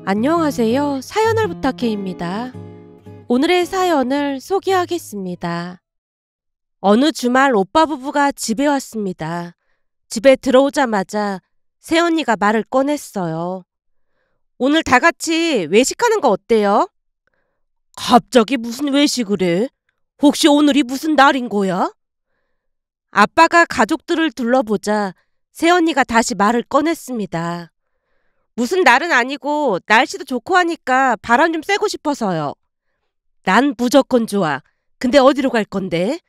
안녕하세요. 사연을 부탁해입니다. 오늘의 사연을 소개하겠습니다. 어느 주말 오빠 부부가 집에 왔습니다. 집에 들어오자마자 새언니가 말을 꺼냈어요. 오늘 다 같이 외식하는 거 어때요? 갑자기 무슨 외식을 해? 혹시 오늘이 무슨 날인 거야? 아빠가 가족들을 둘러보자 새언니가 다시 말을 꺼냈습니다. 무슨 날은 아니고 날씨도 좋고 하니까 바람 좀 쐬고 싶어서요. 난 무조건 좋아. 근데 어디로 갈 건데?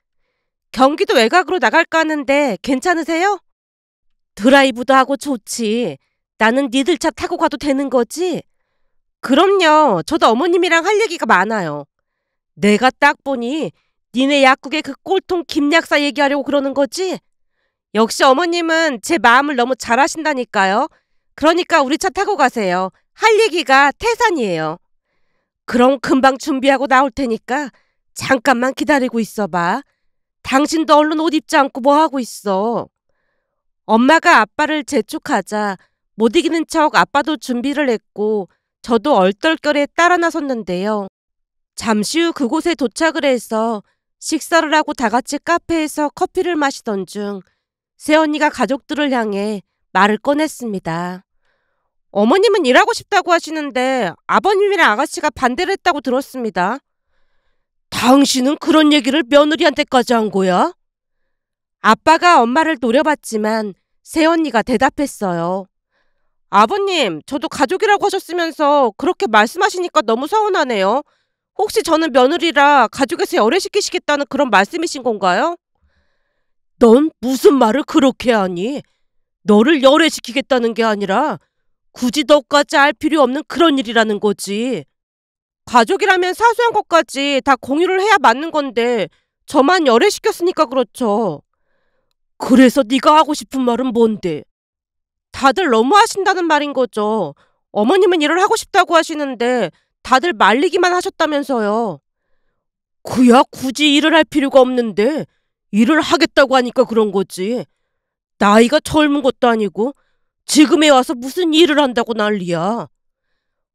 경기도 외곽으로 나갈까 하는데 괜찮으세요? 드라이브도 하고 좋지. 나는 니들 차 타고 가도 되는 거지? 그럼요. 저도 어머님이랑 할 얘기가 많아요. 내가 딱 보니 니네 약국의 그 꼴통 김약사 얘기하려고 그러는 거지? 역시 어머님은 제 마음을 너무 잘 아신다니까요. 그러니까 우리 차 타고 가세요. 할 얘기가 태산이에요. 그럼 금방 준비하고 나올 테니까 잠깐만 기다리고 있어봐. 당신도 얼른 옷 입지 않고 뭐 하고 있어. 엄마가 아빠를 재촉하자 못 이기는 척 아빠도 준비를 했고 저도 얼떨결에 따라 나섰는데요. 잠시 후 그곳에 도착을 해서 식사를 하고 다 같이 카페에서 커피를 마시던 중 새언니가 가족들을 향해 말을 꺼냈습니다. 어머님은 일하고 싶다고 하시는데 아버님이랑 아가씨가 반대를 했다고 들었습니다. 당신은 그런 얘기를 며느리한테까지 한 거야? 아빠가 엄마를 노려봤지만 새언니가 대답했어요. 아버님, 저도 가족이라고 하셨으면서 그렇게 말씀하시니까 너무 서운하네요. 혹시 저는 며느리라 가족에서 열애시키시겠다는 그런 말씀이신 건가요? 넌 무슨 말을 그렇게 하니? 너를 열애시키겠다는 게 아니라 굳이 너까지 알 필요 없는 그런 일이라는 거지. 가족이라면 사소한 것까지 다 공유를 해야 맞는 건데 저만 열애시켰으니까 그렇죠. 그래서 네가 하고 싶은 말은 뭔데? 다들 너무하신다는 말인 거죠. 어머님은 일을 하고 싶다고 하시는데 다들 말리기만 하셨다면서요. 그야 굳이 일을 할 필요가 없는데 일을 하겠다고 하니까 그런 거지. 나이가 젊은 것도 아니고 지금에 와서 무슨 일을 한다고 난리야.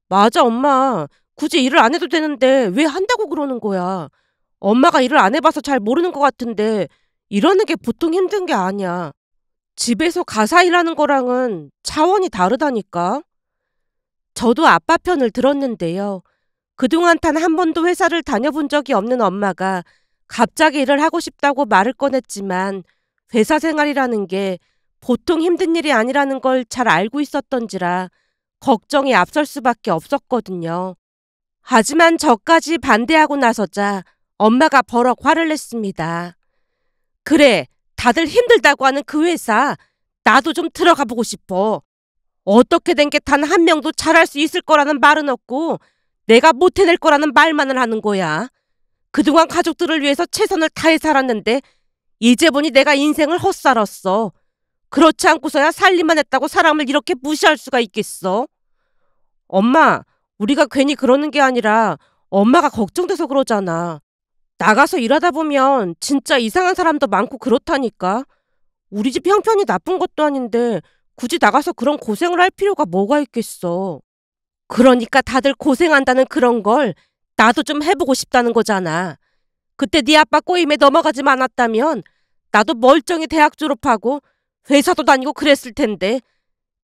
맞아, 엄마. 굳이 일을 안 해도 되는데 왜 한다고 그러는 거야. 엄마가 일을 안 해봐서 잘 모르는 것 같은데 이러는 게 보통 힘든 게 아니야. 집에서 가사 일하는 거랑은 차원이 다르다니까. 저도 아빠 편을 들었는데요. 그동안 단 한 번도 회사를 다녀본 적이 없는 엄마가 갑자기 일을 하고 싶다고 말을 꺼냈지만 회사 생활이라는 게 보통 힘든 일이 아니라는 걸 잘 알고 있었던지라 걱정이 앞설 수밖에 없었거든요. 하지만 저까지 반대하고 나서자 엄마가 버럭 화를 냈습니다. 그래, 다들 힘들다고 하는 그 회사 나도 좀 들어가 보고 싶어. 어떻게 된 게 단 한 명도 잘할 수 있을 거라는 말은 없고 내가 못 해낼 거라는 말만을 하는 거야. 그동안 가족들을 위해서 최선을 다해 살았는데 이제 보니 내가 인생을 헛살았어. 그렇지 않고서야 살림만 했다고 사람을 이렇게 무시할 수가 있겠어? 엄마, 우리가 괜히 그러는 게 아니라 엄마가 걱정돼서 그러잖아. 나가서 일하다 보면 진짜 이상한 사람도 많고 그렇다니까. 우리 집 형편이 나쁜 것도 아닌데 굳이 나가서 그런 고생을 할 필요가 뭐가 있겠어. 그러니까 다들 고생한다는 그런 걸 나도 좀 해보고 싶다는 거잖아. 그때 네 아빠 꼬임에 넘어가지 않았다면 나도 멀쩡히 대학 졸업하고 회사도 다니고 그랬을 텐데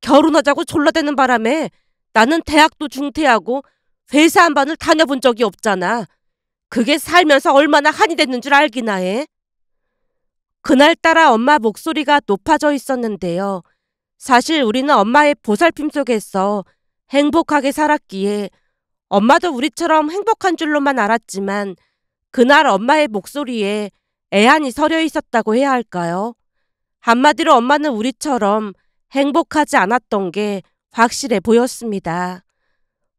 결혼하자고 졸라대는 바람에 나는 대학도 중퇴하고 회사 한 번을 다녀본 적이 없잖아. 그게 살면서 얼마나 한이 됐는 줄 알기나 해. 그날따라 엄마 목소리가 높아져 있었는데요. 사실 우리는 엄마의 보살핌 속에서 행복하게 살았기에 엄마도 우리처럼 행복한 줄로만 알았지만 그날 엄마의 목소리에 애한이 서려 있었다고 해야 할까요? 한마디로 엄마는 우리처럼 행복하지 않았던 게 확실해 보였습니다.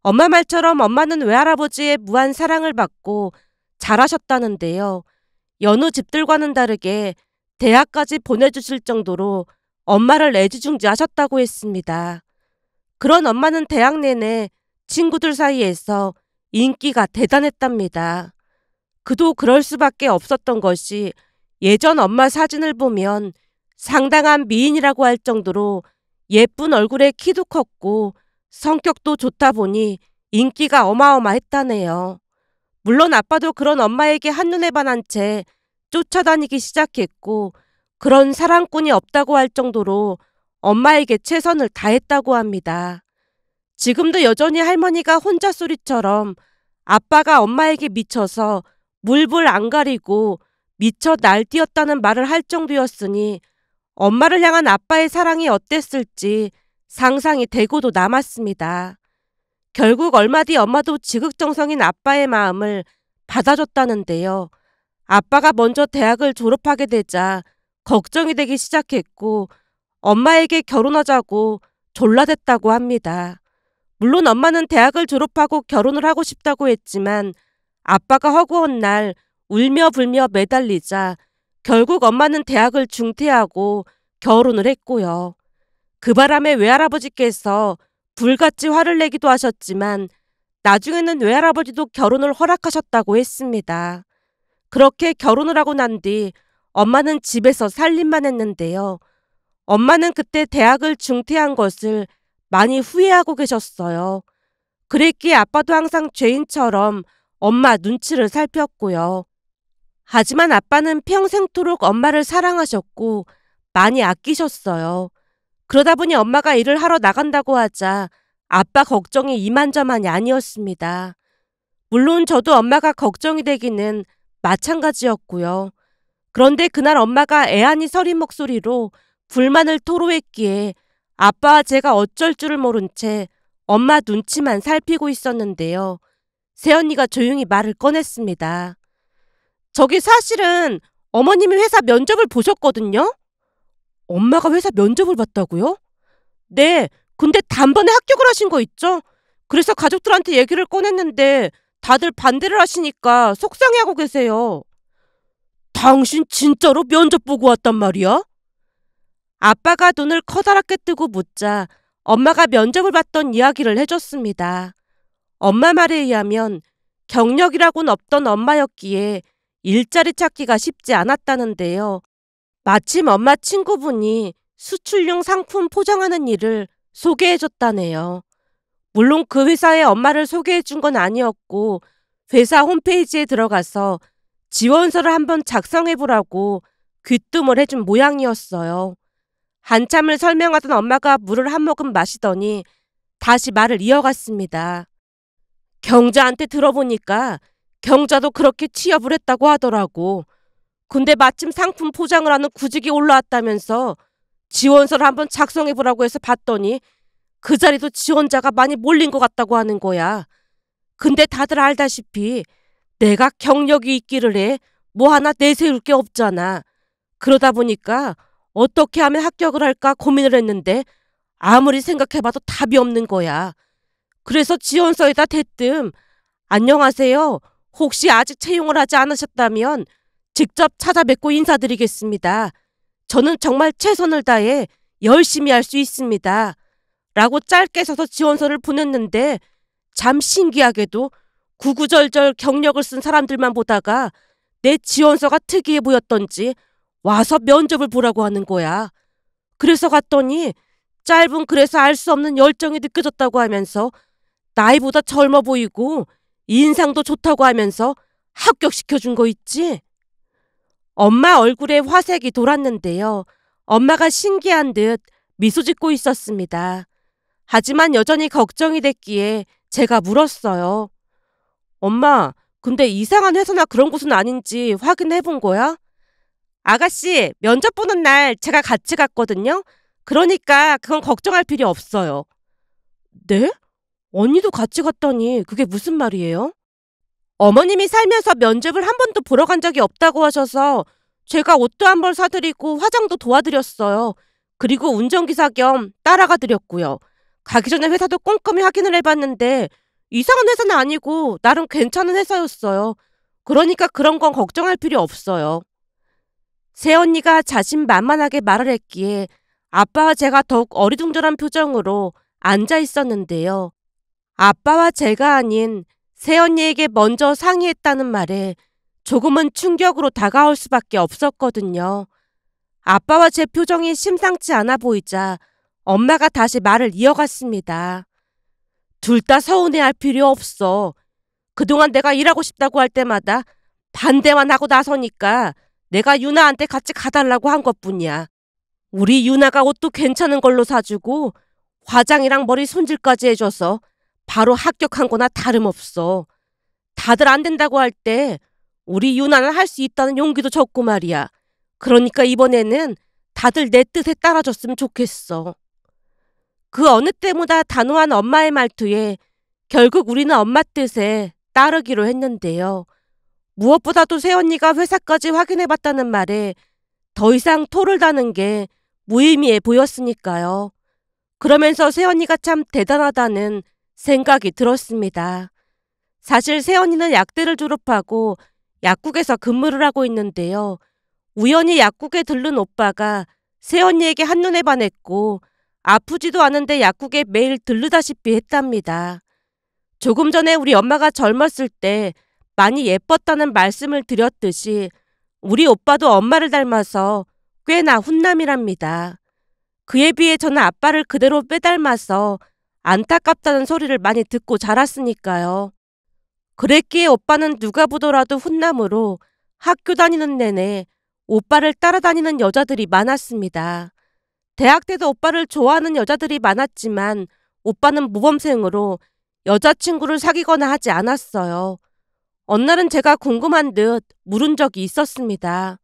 엄마 말처럼 엄마는 외할아버지의 무한 사랑을 받고 잘하셨다는데요. 여느 집들과는 다르게 대학까지 보내주실 정도로 엄마를 애지중지하셨다고 했습니다. 그런 엄마는 대학 내내 친구들 사이에서 인기가 대단했답니다. 그도 그럴 수밖에 없었던 것이 예전 엄마 사진을 보면 상당한 미인이라고 할 정도로 예쁜 얼굴에 키도 컸고 성격도 좋다 보니 인기가 어마어마했다네요. 물론 아빠도 그런 엄마에게 한눈에 반한 채 쫓아다니기 시작했고 그런 사랑꾼이 없다고 할 정도로 엄마에게 최선을 다했다고 합니다. 지금도 여전히 할머니가 혼자 소리처럼 아빠가 엄마에게 미쳐서 물불 안 가리고 미쳐 날뛰었다는 말을 할 정도였으니 엄마를 향한 아빠의 사랑이 어땠을지 상상이 되고도 남았습니다. 결국 얼마 뒤 엄마도 지극정성인 아빠의 마음을 받아줬다는데요. 아빠가 먼저 대학을 졸업하게 되자 걱정이 되기 시작했고 엄마에게 결혼하자고 졸라댔다고 합니다. 물론 엄마는 대학을 졸업하고 결혼을 하고 싶다고 했지만 아빠가 허구한 날 울며 불며 매달리자 결국 엄마는 대학을 중퇴하고 결혼을 했고요. 그 바람에 외할아버지께서 불같이 화를 내기도 하셨지만 나중에는 외할아버지도 결혼을 허락하셨다고 했습니다. 그렇게 결혼을 하고 난 뒤 엄마는 집에서 살림만 했는데요. 엄마는 그때 대학을 중퇴한 것을 많이 후회하고 계셨어요. 그랬기에 아빠도 항상 죄인처럼 엄마 눈치를 살폈고요. 하지만 아빠는 평생토록 엄마를 사랑하셨고 많이 아끼셨어요. 그러다 보니 엄마가 일을 하러 나간다고 하자 아빠 걱정이 이만저만이 아니었습니다. 물론 저도 엄마가 걱정이 되기는 마찬가지였고요. 그런데 그날 엄마가 애안이 서린 목소리로 불만을 토로했기에 아빠와 제가 어쩔 줄을 모른 채 엄마 눈치만 살피고 있었는데요. 새언니가 조용히 말을 꺼냈습니다. 저기 사실은 어머님이 회사 면접을 보셨거든요? 엄마가 회사 면접을 봤다고요? 네, 근데 단번에 합격을 하신 거 있죠? 그래서 가족들한테 얘기를 꺼냈는데 다들 반대를 하시니까 속상해하고 계세요. 당신 진짜로 면접 보고 왔단 말이야? 아빠가 눈을 커다랗게 뜨고 묻자 엄마가 면접을 봤던 이야기를 해줬습니다. 엄마 말에 의하면 경력이라고는 없던 엄마였기에 일자리 찾기가 쉽지 않았다는데요. 마침 엄마 친구분이 수출용 상품 포장하는 일을 소개해줬다네요. 물론 그 회사에 엄마를 소개해준 건 아니었고 회사 홈페이지에 들어가서 지원서를 한번 작성해보라고 귀뜸을 해준 모양이었어요. 한참을 설명하던 엄마가 물을 한 모금 마시더니 다시 말을 이어갔습니다. 경자한테 들어보니까 경자도 그렇게 취업을 했다고 하더라고. 근데 마침 상품 포장을 하는 구직이 올라왔다면서 지원서를 한번 작성해보라고 해서 봤더니 그 자리도 지원자가 많이 몰린 것 같다고 하는 거야. 근데 다들 알다시피 내가 경력이 있기를 해 뭐 하나 내세울 게 없잖아. 그러다 보니까 어떻게 하면 합격을 할까 고민을 했는데 아무리 생각해봐도 답이 없는 거야. 그래서 지원서에다 대뜸 안녕하세요. 혹시 아직 채용을 하지 않으셨다면 직접 찾아뵙고 인사드리겠습니다. 저는 정말 최선을 다해 열심히 할 수 있습니다. 라고 짧게 써서 지원서를 보냈는데 참 신기하게도 구구절절 경력을 쓴 사람들만 보다가 내 지원서가 특이해 보였던지 와서 면접을 보라고 하는 거야. 그래서 갔더니 짧은 글에서 알 수 없는 열정이 느껴졌다고 하면서 나이보다 젊어 보이고 인상도 좋다고 하면서 합격시켜준 거 있지? 엄마 얼굴에 화색이 돌았는데요. 엄마가 신기한 듯 미소 짓고 있었습니다. 하지만 여전히 걱정이 됐기에 제가 물었어요. 엄마, 근데 이상한 회사나 그런 곳은 아닌지 확인해 본 거야? 아가씨, 면접 보는 날 제가 같이 갔거든요. 그러니까 그건 걱정할 필요 없어요. 네? 언니도 같이 갔다니 그게 무슨 말이에요? 어머님이 살면서 면접을 한 번도 보러 간 적이 없다고 하셔서 제가 옷도 한 벌 사드리고 화장도 도와드렸어요. 그리고 운전기사 겸 따라가 드렸고요. 가기 전에 회사도 꼼꼼히 확인을 해봤는데 이상한 회사는 아니고 나름 괜찮은 회사였어요. 그러니까 그런 건 걱정할 필요 없어요. 새언니가 자신만만하게 말을 했기에 아빠와 제가 더욱 어리둥절한 표정으로 앉아 있었는데요. 아빠와 제가 아닌 새언니에게 먼저 상의했다는 말에 조금은 충격으로 다가올 수밖에 없었거든요. 아빠와 제 표정이 심상치 않아 보이자 엄마가 다시 말을 이어갔습니다. 둘 다 서운해할 필요 없어. 그동안 내가 일하고 싶다고 할 때마다 반대만 하고 나서니까 내가 유나한테 같이 가달라고 한 것뿐이야. 우리 유나가 옷도 괜찮은 걸로 사주고 화장이랑 머리 손질까지 해줘서 바로 합격한 거나 다름없어. 다들 안 된다고 할 때 우리 유나는 할 수 있다는 용기도 줬고 말이야. 그러니까 이번에는 다들 내 뜻에 따라줬으면 좋겠어. 그 어느 때보다 단호한 엄마의 말투에 결국 우리는 엄마 뜻에 따르기로 했는데요. 무엇보다도 새언니가 회사까지 확인해봤다는 말에 더 이상 토를 다는 게 무의미해 보였으니까요. 그러면서 새언니가 참 대단하다는 생각이 들었습니다. 사실 새언니는 약대를 졸업하고 약국에서 근무를 하고 있는데요. 우연히 약국에 들른 오빠가 새언니에게 한눈에 반했고 아프지도 않은데 약국에 매일 들르다시피 했답니다. 조금 전에 우리 엄마가 젊었을 때 많이 예뻤다는 말씀을 드렸듯이 우리 오빠도 엄마를 닮아서 꽤나 훈남이랍니다. 그에 비해 저는 아빠를 그대로 빼닮아서 안타깝다는 소리를 많이 듣고 자랐으니까요. 그랬기에 오빠는 누가 보더라도 훈남으로 학교 다니는 내내 오빠를 따라다니는 여자들이 많았습니다. 대학 때도 오빠를 좋아하는 여자들이 많았지만 오빠는 모범생으로 여자친구를 사귀거나 하지 않았어요. 어느 날은 제가 궁금한 듯 물은 적이 있었습니다.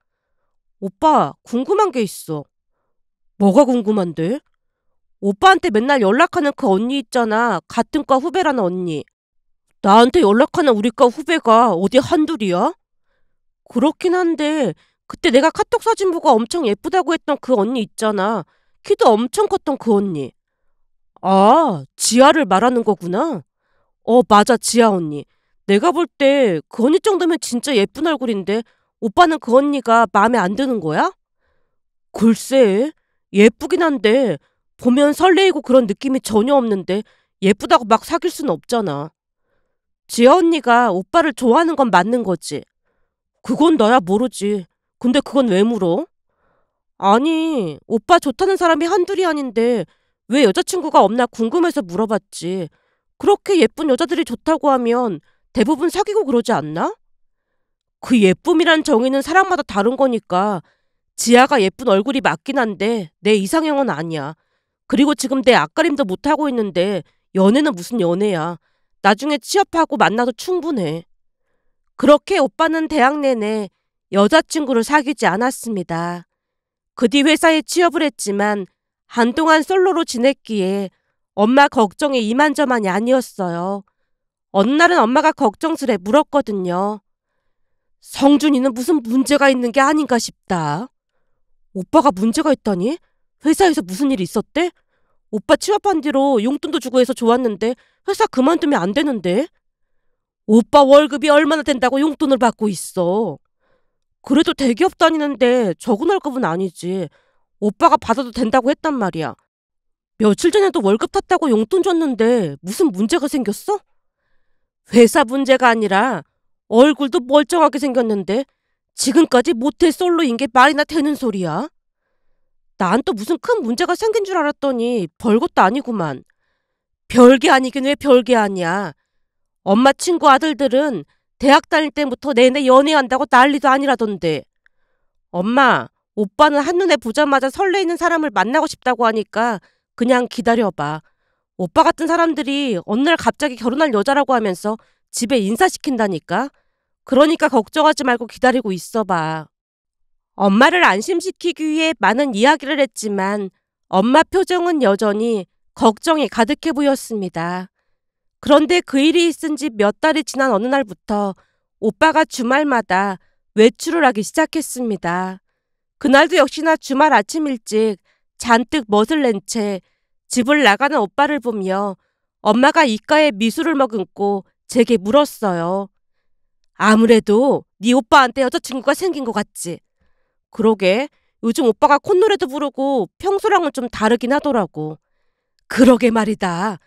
오빠, 궁금한 게 있어. 뭐가 궁금한데? 오빠한테 맨날 연락하는 그 언니 있잖아. 같은 과 후배라는 언니. 나한테 연락하는 우리 과 후배가 어디 한둘이야? 그렇긴 한데 그때 내가 카톡 사진 보고 엄청 예쁘다고 했던 그 언니 있잖아. 키도 엄청 컸던 그 언니. 아, 지아를 말하는 거구나. 맞아, 지아 언니. 내가 볼 때 그 언니 정도면 진짜 예쁜 얼굴인데 오빠는 그 언니가 마음에 안 드는 거야? 글쎄, 예쁘긴 한데 보면 설레이고 그런 느낌이 전혀 없는데 예쁘다고 막 사귈 수는 없잖아. 지아 언니가 오빠를 좋아하는 건 맞는 거지. 그건 나야 모르지. 근데 그건 왜 물어? 아니, 오빠 좋다는 사람이 한둘이 아닌데 왜 여자친구가 없나 궁금해서 물어봤지. 그렇게 예쁜 여자들이 좋다고 하면 대부분 사귀고 그러지 않나? 그 예쁨이란 정의는 사람마다 다른 거니까 지아가 예쁜 얼굴이 맞긴 한데 내 이상형은 아니야. 그리고 지금 내 앞가림도 못하고 있는데 연애는 무슨 연애야. 나중에 취업하고 만나도 충분해. 그렇게 오빠는 대학 내내 여자친구를 사귀지 않았습니다. 그 뒤 회사에 취업을 했지만 한동안 솔로로 지냈기에 엄마 걱정이 이만저만이 아니었어요. 어느 날은 엄마가 걱정스레 물었거든요. 성준이는 무슨 문제가 있는 게 아닌가 싶다. 오빠가 문제가 있다니? 회사에서 무슨 일이 있었대? 오빠 취업한 뒤로 용돈도 주고 해서 좋았는데 회사 그만두면 안 되는데? 오빠 월급이 얼마나 된다고 용돈을 받고 있어. 그래도 대기업 다니는데 적은 월급은 아니지. 오빠가 받아도 된다고 했단 말이야. 며칠 전에도 월급 탔다고 용돈 줬는데 무슨 문제가 생겼어? 회사 문제가 아니라 얼굴도 멀쩡하게 생겼는데 지금까지 모태 솔로인 게 말이나 되는 소리야? 난 또 무슨 큰 문제가 생긴 줄 알았더니 별것도 아니구만. 별게 아니긴 왜 별게 아니야. 엄마 친구 아들들은 대학 다닐 때부터 내내 연애한다고 난리도 아니라던데. 엄마, 오빠는 한눈에 보자마자 설레이는 사람을 만나고 싶다고 하니까 그냥 기다려봐. 오빠 같은 사람들이 어느 날 갑자기 결혼할 여자라고 하면서 집에 인사시킨다니까. 그러니까 걱정하지 말고 기다리고 있어봐. 엄마를 안심시키기 위해 많은 이야기를 했지만 엄마 표정은 여전히 걱정이 가득해 보였습니다. 그런데 그 일이 있은 지 몇 달이 지난 어느 날부터 오빠가 주말마다 외출을 하기 시작했습니다. 그날도 역시나 주말 아침 일찍 잔뜩 멋을 낸 채 집을 나가는 오빠를 보며 엄마가 입가에 미술을 머금고 제게 물었어요. 아무래도 네 오빠한테 여자친구가 생긴 것 같지? 그러게, 요즘 오빠가 콧노래도 부르고 평소랑은 좀 다르긴 하더라고. 그러게 말이다.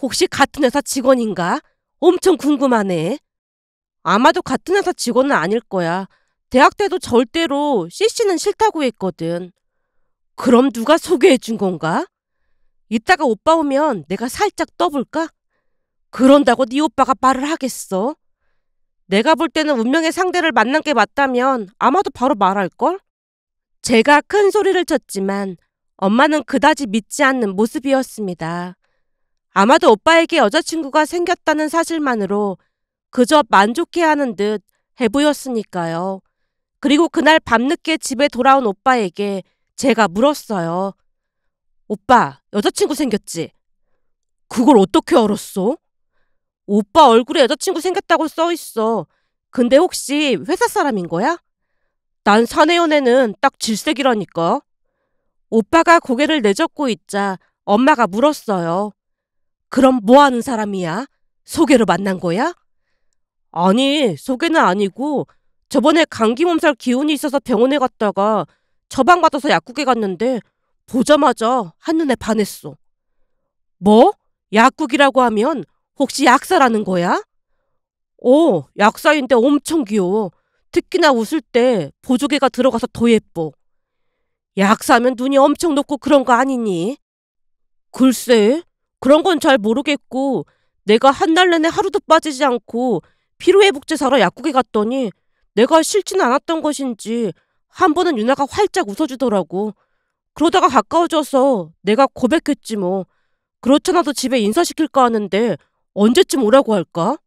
혹시 같은 회사 직원인가? 엄청 궁금하네. 아마도 같은 회사 직원은 아닐 거야. 대학 때도 절대로 CC는 싫다고 했거든. 그럼 누가 소개해 준 건가? 이따가 오빠 오면 내가 살짝 떠볼까? 그런다고 네 오빠가 말을 하겠어? 내가 볼 때는 운명의 상대를 만난 게 맞다면 아마도 바로 말할걸? 제가 큰 소리를 쳤지만 엄마는 그다지 믿지 않는 모습이었습니다. 아마도 오빠에게 여자친구가 생겼다는 사실만으로 그저 만족해하는 듯 해보였으니까요. 그리고 그날 밤늦게 집에 돌아온 오빠에게 제가 물었어요. 오빠, 여자친구 생겼지? 그걸 어떻게 알았어? 오빠 얼굴에 여자친구 생겼다고 써있어. 근데 혹시 회사 사람인 거야? 난 사내 연애는 딱 질색이라니까. 오빠가 고개를 내젓고 있자 엄마가 물었어요. 그럼 뭐 하는 사람이야? 소개로 만난 거야? 아니, 소개는 아니고 저번에 감기 몸살 기운이 있어서 병원에 갔다가 처방받아서 약국에 갔는데 보자마자 한눈에 반했어. 뭐? 약국이라고 하면 혹시 약사라는 거야? 약사인데 엄청 귀여워. 특히나 웃을 때 보조개가 들어가서 더 예뻐. 약사면 눈이 엄청 높고 그런 거 아니니? 글쎄, 그런 건 잘 모르겠고 내가 한 달 내내 하루도 빠지지 않고 피로회복제 사러 약국에 갔더니 내가 싫지는 않았던 것인지 한 번은 유나가 활짝 웃어주더라고. 그러다가 가까워져서 내가 고백했지 뭐. 그렇잖아도 집에 인사시킬까 하는데 언제쯤 오라고 할까?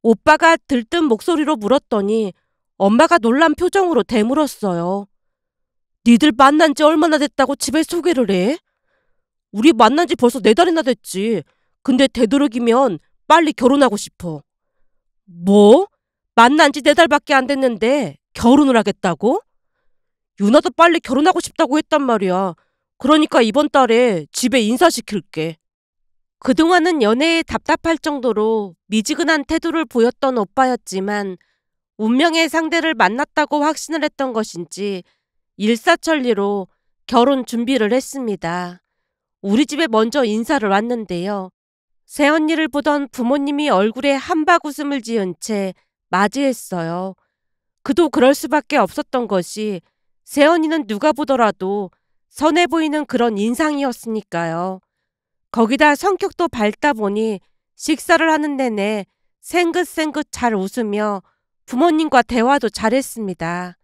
오빠가 들뜬 목소리로 물었더니 엄마가 놀란 표정으로 되물었어요. 니들 만난 지 얼마나 됐다고 집에 소개를 해? 우리 만난 지 벌써 4달이나 됐지. 근데 되도록이면 빨리 결혼하고 싶어. 뭐? 만난 지 4달밖에 안 됐는데 결혼을 하겠다고? 유나도 빨리 결혼하고 싶다고 했단 말이야. 그러니까 이번 달에 집에 인사시킬게. 그동안은 연애에 답답할 정도로 미지근한 태도를 보였던 오빠였지만 운명의 상대를 만났다고 확신을 했던 것인지 일사천리로 결혼 준비를 했습니다. 우리 집에 먼저 인사를 왔는데요. 새언니를 보던 부모님이 얼굴에 한박 웃음을 지은 채 맞이했어요. 그도 그럴 수밖에 없었던 것이 새언니는 누가 보더라도 선해 보이는 그런 인상이었으니까요. 거기다 성격도 밝다 보니 식사를 하는 내내 생긋생긋 잘 웃으며 부모님과 대화도 잘했습니다.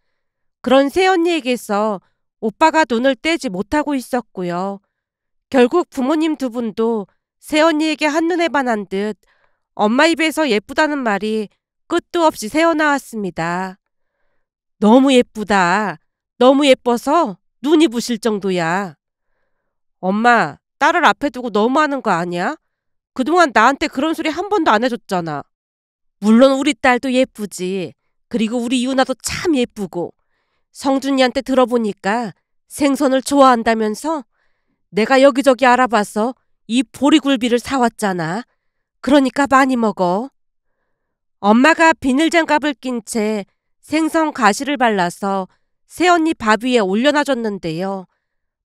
그런 새언니에게서 오빠가 눈을 떼지 못하고 있었고요. 결국 부모님 두 분도 새언니에게 한눈에 반한 듯 엄마 입에서 예쁘다는 말이 끝도 없이 새어나왔습니다. 너무 예쁘다. 너무 예뻐서 눈이 부실 정도야. 엄마, 딸을 앞에 두고 너무하는 거 아니야? 그동안 나한테 그런 소리 한 번도 안 해줬잖아. 물론 우리 딸도 예쁘지. 그리고 우리 유나도 참 예쁘고. 성준이한테 들어보니까 생선을 좋아한다면서 내가 여기저기 알아봐서 이 보리굴비를 사왔잖아. 그러니까 많이 먹어. 엄마가 비닐장갑을 낀 채 생선 가시를 발라서 새언니 밥 위에 올려놔줬는데요.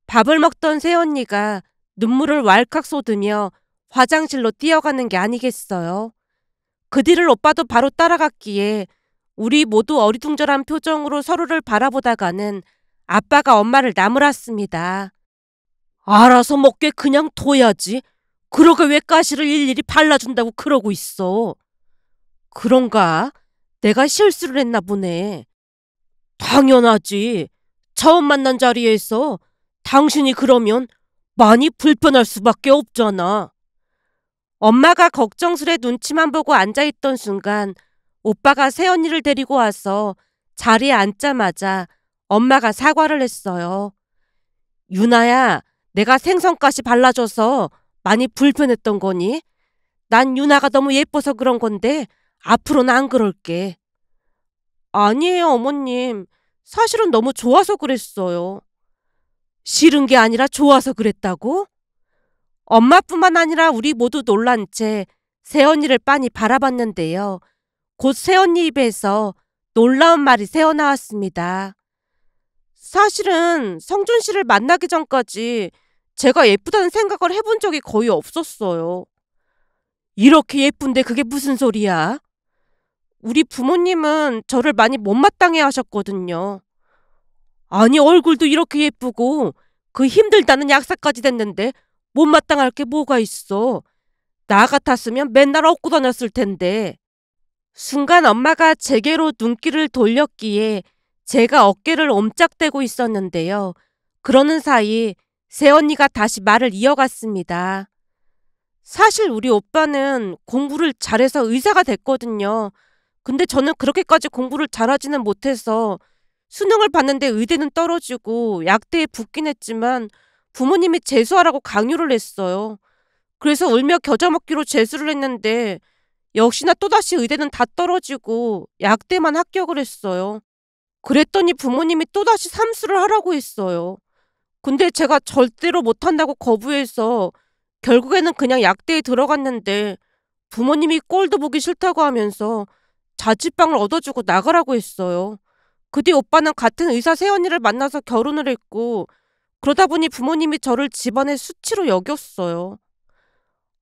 밥을 먹던 새언니가 눈물을 왈칵 쏟으며 화장실로 뛰어가는 게 아니겠어요. 그 뒤를 오빠도 바로 따라갔기에 우리 모두 어리둥절한 표정으로 서로를 바라보다가는 아빠가 엄마를 나무랐습니다. 알아서 먹게 그냥 둬야지. 그러게 왜 가시를 일일이 발라준다고 그러고 있어. 그런가? 내가 실수를 했나 보네. 당연하지. 처음 만난 자리에서 당신이 그러면 많이 불편할 수밖에 없잖아. 엄마가 걱정스레 눈치만 보고 앉아있던 순간 오빠가 새언니를 데리고 와서 자리에 앉자마자 엄마가 사과를 했어요. 유나야, 내가 생선가시 발라줘서 많이 불편했던 거니? 난 유나가 너무 예뻐서 그런 건데 앞으로는 안 그럴게. 아니에요, 어머님. 사실은 너무 좋아서 그랬어요. 싫은 게 아니라 좋아서 그랬다고? 엄마뿐만 아니라 우리 모두 놀란 채 새언니를 빤히 바라봤는데요. 곧 새언니 입에서 놀라운 말이 새어나왔습니다. 사실은 성준 씨를 만나기 전까지 제가 예쁘다는 생각을 해본 적이 거의 없었어요. 이렇게 예쁜데 그게 무슨 소리야? 우리 부모님은 저를 많이 못마땅해 하셨거든요. 아니, 얼굴도 이렇게 예쁘고 그 힘들다는 약사까지 됐는데 못마땅할 게 뭐가 있어. 나 같았으면 맨날 업고 다녔을 텐데. 순간 엄마가 제게로 눈길을 돌렸기에 제가 어깨를 옴짝대고 있었는데요. 그러는 사이 새언니가 다시 말을 이어갔습니다. 사실 우리 오빠는 공부를 잘해서 의사가 됐거든요. 근데 저는 그렇게까지 공부를 잘하지는 못해서 수능을 봤는데 의대는 떨어지고 약대에 붙긴 했지만 부모님이 재수하라고 강요를 했어요. 그래서 울며 겨자 먹기로 재수를 했는데 역시나 또다시 의대는 다 떨어지고 약대만 합격을 했어요. 그랬더니 부모님이 또다시 삼수를 하라고 했어요. 근데 제가 절대로 못한다고 거부해서 결국에는 그냥 약대에 들어갔는데 부모님이 꼴도 보기 싫다고 하면서 자취방을 얻어주고 나가라고 했어요. 그 뒤 오빠는 같은 의사 새언니를 만나서 결혼을 했고 그러다 보니 부모님이 저를 집안의 수치로 여겼어요.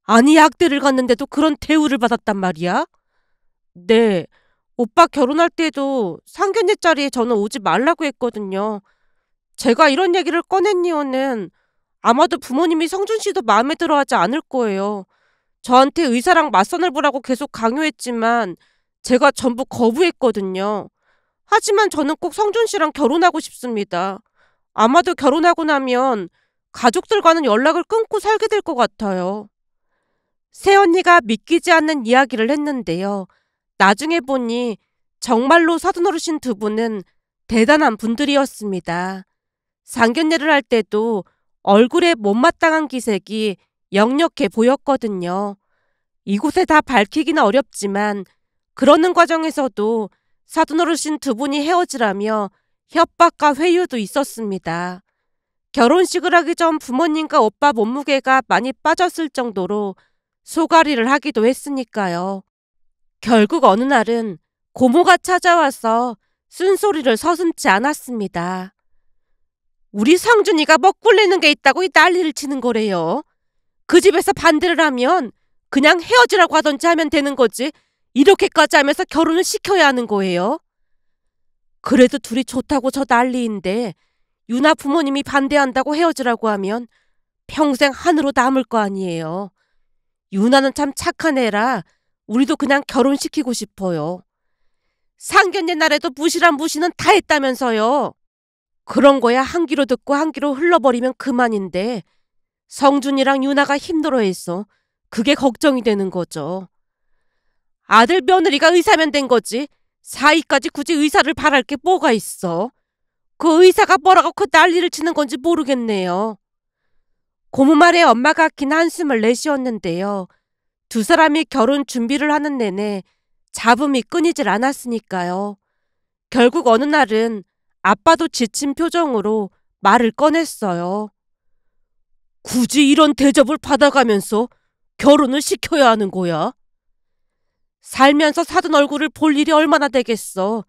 아니 약대를 갔는데도 그런 대우를 받았단 말이야? 네. 오빠 결혼할 때도 상견례 자리에 저는 오지 말라고 했거든요. 제가 이런 얘기를 꺼낸 이유는 아마도 부모님이 성준 씨도 마음에 들어하지 않을 거예요. 저한테 의사랑 맞선을 보라고 계속 강요했지만 제가 전부 거부했거든요. 하지만 저는 꼭 성준 씨랑 결혼하고 싶습니다. 아마도 결혼하고 나면 가족들과는 연락을 끊고 살게 될 것 같아요. 새언니가 믿기지 않는 이야기를 했는데요. 나중에 보니 정말로 사돈어르신 두 분은 대단한 분들이었습니다. 상견례를 할 때도 얼굴에 못마땅한 기색이 역력해 보였거든요. 이곳에 다 밝히기는 어렵지만 그러는 과정에서도 사돈어르신 두 분이 헤어지라며 협박과 회유도 있었습니다. 결혼식을 하기 전 부모님과 오빠 몸무게가 많이 빠졌을 정도로 소가리를 하기도 했으니까요. 결국 어느 날은 고모가 찾아와서 쓴소리를 서슴지 않았습니다. 우리 성준이가 먹굴리는 게 있다고 이 난리를 치는 거래요. 그 집에서 반대를 하면 그냥 헤어지라고 하던지 하면 되는 거지. 이렇게까지 하면서 결혼을 시켜야 하는 거예요. 그래도 둘이 좋다고 저 난리인데 유나 부모님이 반대한다고 헤어지라고 하면 평생 한으로 남을 거 아니에요. 유나는 참 착한 애라 우리도 그냥 결혼시키고 싶어요. 상견례 날에도 무시란 무시는 다 했다면서요. 그런 거야 한 귀로 듣고 한 귀로 흘러버리면 그만인데 성준이랑 유나가 힘들어했어. 그게 걱정이 되는 거죠. 아들 며느리가 의사면 된 거지. 사이까지 굳이 의사를 바랄 게 뭐가 있어. 그 의사가 뭐라고 그 난리를 치는 건지 모르겠네요. 고모 말에 엄마가 긴 한숨을 내쉬었는데요. 두 사람이 결혼 준비를 하는 내내 잡음이 끊이질 않았으니까요. 결국 어느 날은 아빠도 지친 표정으로 말을 꺼냈어요. 굳이 이런 대접을 받아가면서 결혼을 시켜야 하는 거야? 살면서 사돈 얼굴을 볼 일이 얼마나 되겠어.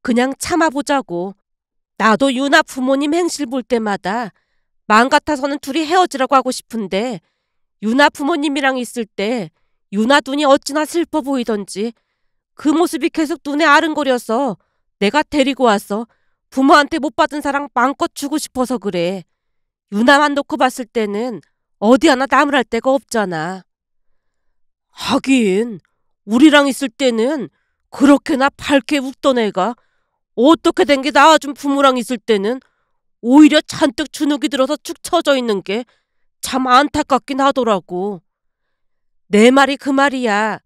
그냥 참아보자고. 나도 유나 부모님 행실 볼 때마다 마음 같아서는 둘이 헤어지라고 하고 싶은데 유나 부모님이랑 있을 때 유나 눈이 어찌나 슬퍼 보이던지 그 모습이 계속 눈에 아른거려서 내가 데리고 와서 부모한테 못 받은 사랑 마음껏 주고 싶어서 그래. 유나만 놓고 봤을 때는 어디 하나 나무랄 데가 없잖아. 하긴 우리랑 있을 때는 그렇게나 밝게 웃던 애가 어떻게 된 게 낳아준 부모랑 있을 때는 오히려 잔뜩 주눅이 들어서 축 처져 있는 게 참 안타깝긴 하더라고. 내 말이 그 말이야.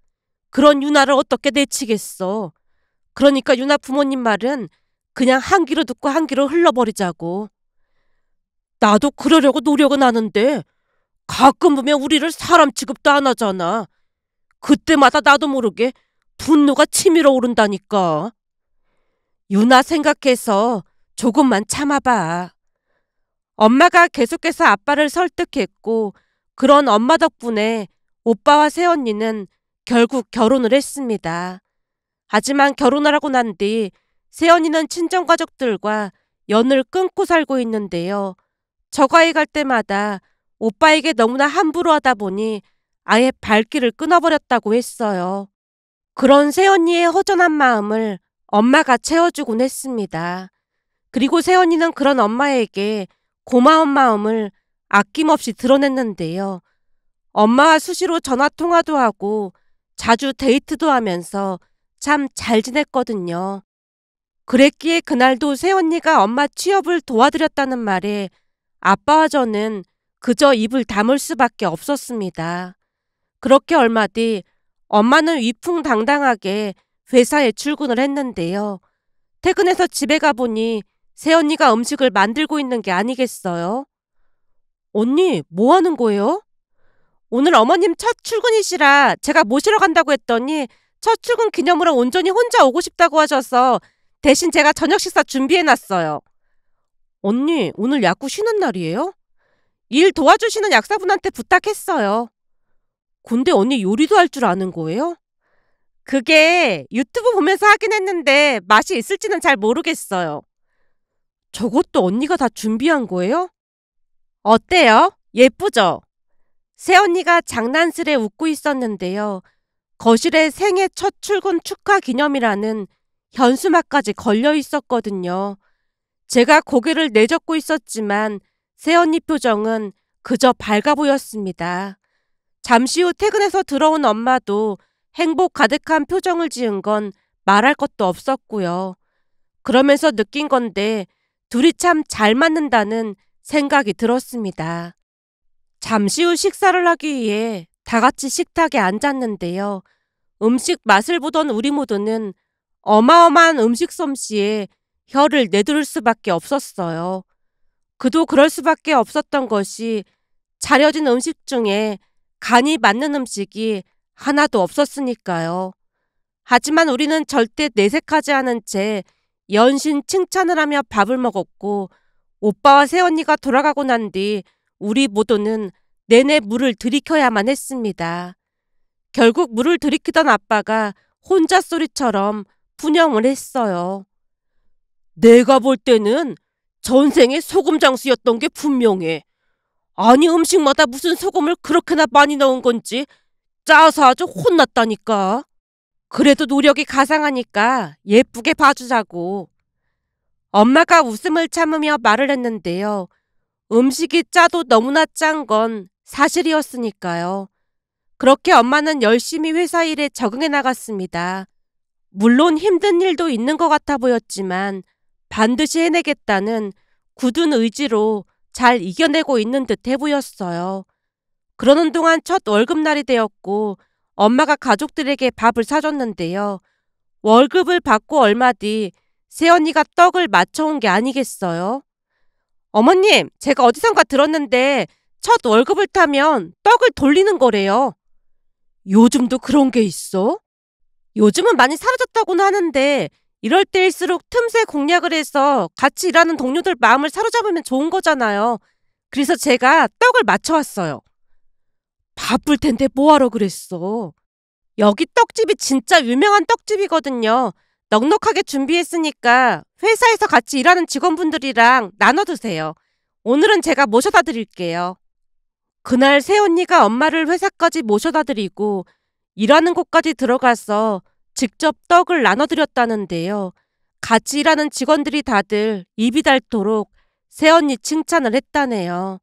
그런 유나를 어떻게 내치겠어. 그러니까 유나 부모님 말은 그냥 한 귀로 듣고 한 귀로 흘러버리자고. 나도 그러려고 노력은 하는데 가끔 보면 우리를 사람 취급도 안 하잖아. 그때마다 나도 모르게 분노가 치밀어 오른다니까. 유나 생각해서 조금만 참아봐. 엄마가 계속해서 아빠를 설득했고 그런 엄마 덕분에 오빠와 새언니는 결국 결혼을 했습니다. 하지만 결혼을 하고 난 뒤 새언니는 친정가족들과 연을 끊고 살고 있는데요. 저가에 갈 때마다 오빠에게 너무나 함부로 하다 보니 아예 발길을 끊어버렸다고 했어요. 그런 새언니의 허전한 마음을 엄마가 채워주곤 했습니다. 그리고 새언니는 그런 엄마에게 고마운 마음을 아낌없이 드러냈는데요. 엄마와 수시로 전화 통화도 하고 자주 데이트도 하면서 참 잘 지냈거든요. 그랬기에 그날도 새언니가 엄마 취업을 도와드렸다는 말에 아빠와 저는 그저 입을 다물 수밖에 없었습니다. 그렇게 얼마 뒤 엄마는 위풍당당하게 회사에 출근을 했는데요. 퇴근해서 집에 가보니 새언니가 음식을 만들고 있는 게 아니겠어요? 언니, 뭐 하는 거예요? 오늘 어머님 첫 출근이시라 제가 모시러 간다고 했더니 첫 출근 기념으로 온전히 혼자 오고 싶다고 하셔서 대신 제가 저녁 식사 준비해놨어요. 언니, 오늘 야구 쉬는 날이에요? 일 도와주시는 약사분한테 부탁했어요. 근데 언니 요리도 할 줄 아는 거예요? 그게 유튜브 보면서 하긴 했는데 맛이 있을지는 잘 모르겠어요. 저것도 언니가 다 준비한 거예요? 어때요? 예쁘죠? 새언니가 장난스레 웃고 있었는데요. 거실에 생애 첫 출근 축하 기념이라는 현수막까지 걸려 있었거든요. 제가 고개를 내젓고 있었지만 새언니 표정은 그저 밝아 보였습니다. 잠시 후 퇴근해서 들어온 엄마도 행복 가득한 표정을 지은 건 말할 것도 없었고요. 그러면서 느낀 건데 둘이 참 잘 맞는다는 생각이 들었습니다. 잠시 후 식사를 하기 위해 다 같이 식탁에 앉았는데요. 음식 맛을 보던 우리 모두는 어마어마한 음식 솜씨에 혀를 내두를 수밖에 없었어요. 그도 그럴 수밖에 없었던 것이 차려진 음식 중에 간이 맞는 음식이 하나도 없었으니까요. 하지만 우리는 절대 내색하지 않은 채 연신 칭찬을 하며 밥을 먹었고 오빠와 새언니가 돌아가고 난 뒤 우리 모두는 내내 물을 들이켜야만 했습니다. 결국 물을 들이키던 아빠가 혼자 소리처럼 분영을 했어요. 내가 볼 때는 전생에 소금 장수였던 게 분명해. 아니 음식마다 무슨 소금을 그렇게나 많이 넣은 건지 짜서 아주 혼났다니까. 그래도 노력이 가상하니까 예쁘게 봐주자고. 엄마가 웃음을 참으며 말을 했는데요. 음식이 짜도 너무나 짠 건 사실이었으니까요. 그렇게 엄마는 열심히 회사 일에 적응해 나갔습니다. 물론 힘든 일도 있는 것 같아 보였지만 반드시 해내겠다는 굳은 의지로 잘 이겨내고 있는 듯해 보였어요. 그러는 동안 첫 월급날이 되었고 엄마가 가족들에게 밥을 사줬는데요. 월급을 받고 얼마 뒤 새언니가 떡을 맞춰온 게 아니겠어요? 어머님, 제가 어디선가 들었는데 첫 월급을 타면 떡을 돌리는 거래요. 요즘도 그런 게 있어? 요즘은 많이 사라졌다고는 하는데 이럴 때일수록 틈새 공략을 해서 같이 일하는 동료들 마음을 사로잡으면 좋은 거잖아요. 그래서 제가 떡을 맞춰왔어요. 바쁠 텐데 뭐하러 그랬어? 여기 떡집이 진짜 유명한 떡집이거든요. 넉넉하게 준비했으니까 회사에서 같이 일하는 직원분들이랑 나눠 드세요. 오늘은 제가 모셔다 드릴게요. 그날 새언니가 엄마를 회사까지 모셔다 드리고 일하는 곳까지 들어가서 직접 떡을 나눠드렸다는데요. 같이 일하는 직원들이 다들 입이 닳도록 새언니 칭찬을 했다네요.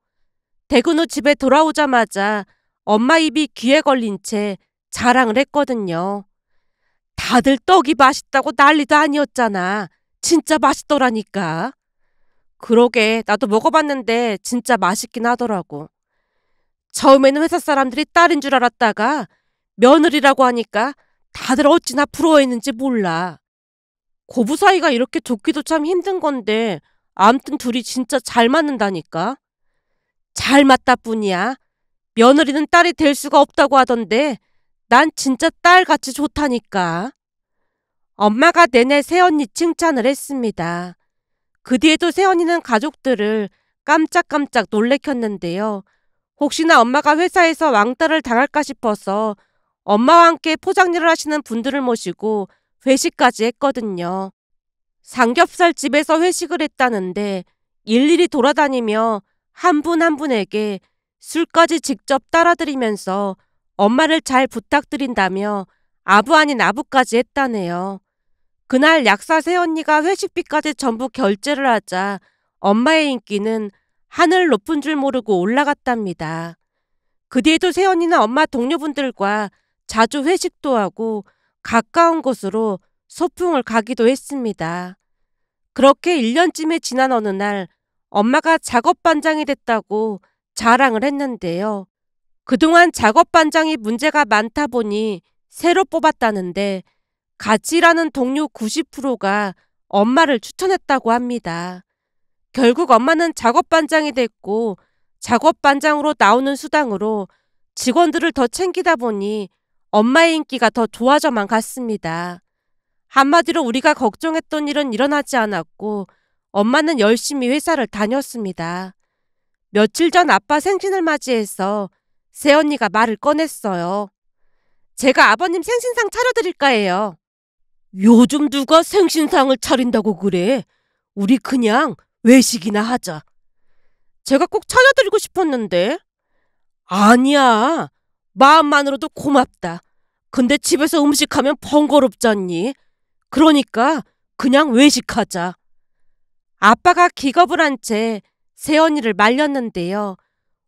퇴근 후 집에 돌아오자마자 엄마 입이 귀에 걸린 채 자랑을 했거든요. 다들 떡이 맛있다고 난리도 아니었잖아. 진짜 맛있더라니까. 그러게 나도 먹어봤는데 진짜 맛있긴 하더라고. 처음에는 회사 사람들이 딸인 줄 알았다가 며느리라고 하니까 다들 어찌나 부러워했는지 몰라. 고부 사이가 이렇게 좋기도 참 힘든 건데 암튼 둘이 진짜 잘 맞는다니까. 잘 맞다 뿐이야. 며느리는 딸이 될 수가 없다고 하던데 난 진짜 딸같이 좋다니까. 엄마가 내내 새언니 칭찬을 했습니다. 그 뒤에도 새언니는 가족들을 깜짝깜짝 놀래켰는데요. 혹시나 엄마가 회사에서 왕따를 당할까 싶어서 엄마와 함께 포장일을 하시는 분들을 모시고 회식까지 했거든요. 삼겹살 집에서 회식을 했다는데 일일이 돌아다니며 한 분 한 분에게 술까지 직접 따라드리면서 엄마를 잘 부탁드린다며 아부 아닌 아부까지 했다네요. 그날 약사 새언니가 회식비까지 전부 결제를 하자 엄마의 인기는 하늘 높은 줄 모르고 올라갔답니다. 그 뒤에도 새언니는 엄마 동료분들과 자주 회식도 하고 가까운 곳으로 소풍을 가기도 했습니다. 그렇게 1년쯤이 지난 어느 날 엄마가 작업반장이 됐다고 자랑을 했는데요. 그동안 작업반장이 문제가 많다 보니 새로 뽑았다는데 같이 일하는 동료 90%가 엄마를 추천했다고 합니다. 결국 엄마는 작업반장이 됐고 작업반장으로 나오는 수당으로 직원들을 더 챙기다 보니 엄마의 인기가 더 좋아져만 갔습니다. 한마디로 우리가 걱정했던 일은 일어나지 않았고 엄마는 열심히 회사를 다녔습니다. 며칠 전 아빠 생신을 맞이해서 새언니가 말을 꺼냈어요. 제가 아버님 생신상 차려드릴까 해요. 요즘 누가 생신상을 차린다고 그래? 우리 그냥 외식이나 하자. 제가 꼭 차려드리고 싶었는데. 아니야. 마음만으로도 고맙다. 근데 집에서 음식하면 번거롭잖니. 그러니까 그냥 외식하자. 아빠가 기겁을 한 채 새언니를 말렸는데요.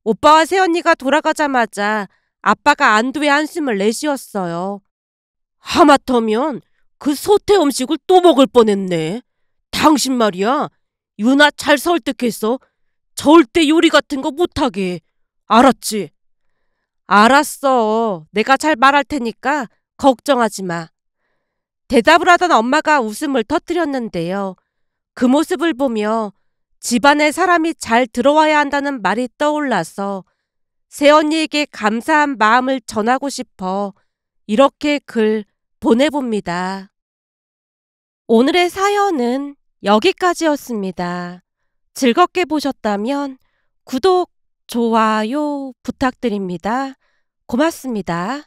오빠와 새언니가 돌아가자마자 아빠가 안도의 한숨을 내쉬었어요. 하마터면 그 소태 음식을 또 먹을 뻔했네. 당신 말이야. 유나 잘 설득해서 절대 요리 같은 거 못하게. 알았지? 알았어. 내가 잘 말할 테니까 걱정하지 마. 대답을 하던 엄마가 웃음을 터뜨렸는데요. 그 모습을 보며 집안에 사람이 잘 들어와야 한다는 말이 떠올라서 새언니에게 감사한 마음을 전하고 싶어 이렇게 글 보내봅니다. 오늘의 사연은 여기까지였습니다. 즐겁게 보셨다면 구독, 좋아요 부탁드립니다. 고맙습니다.